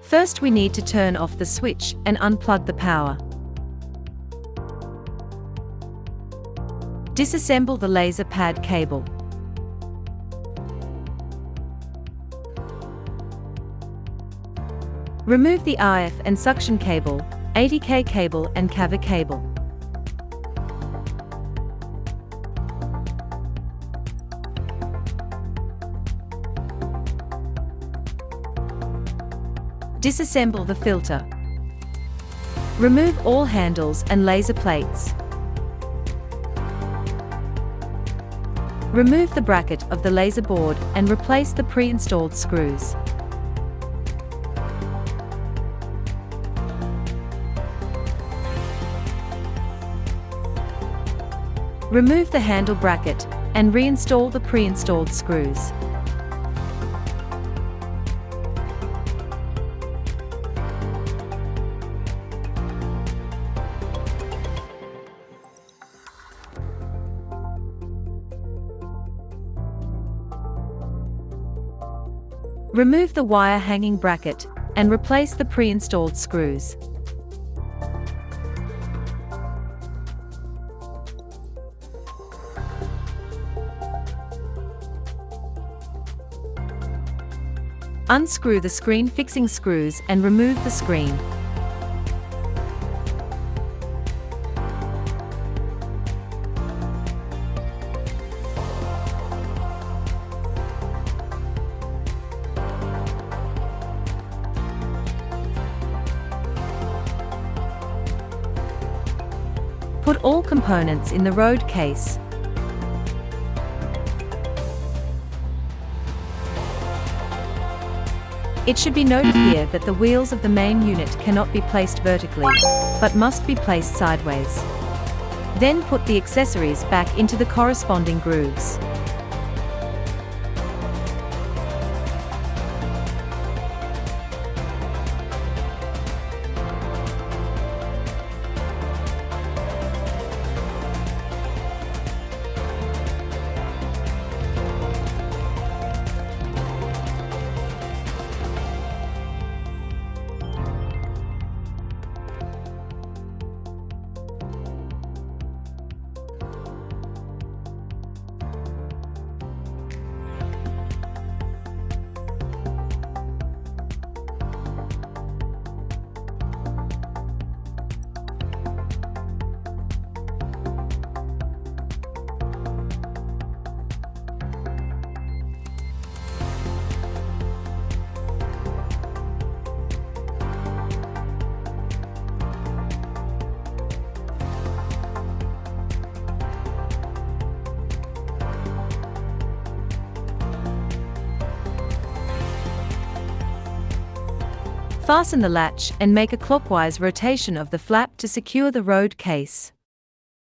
First we need to turn off the switch and unplug the power. Disassemble the laser pad cable. Remove the RF and suction cable, 80K cable and Cavitation cable. Disassemble the filter. Remove all handles and laser plates. Remove the bracket of the laser board and replace the pre-installed screws. Remove the handle bracket and reinstall the pre-installed screws. Remove the wire hanging bracket and replace the pre-installed screws. Unscrew the screen fixing screws and remove the screen. Put all components in the road case. It should be noted here that the wheels of the main unit cannot be placed vertically, but must be placed sideways. Then put the accessories back into the corresponding grooves. Fasten the latch and make a clockwise rotation of the flap to secure the road case.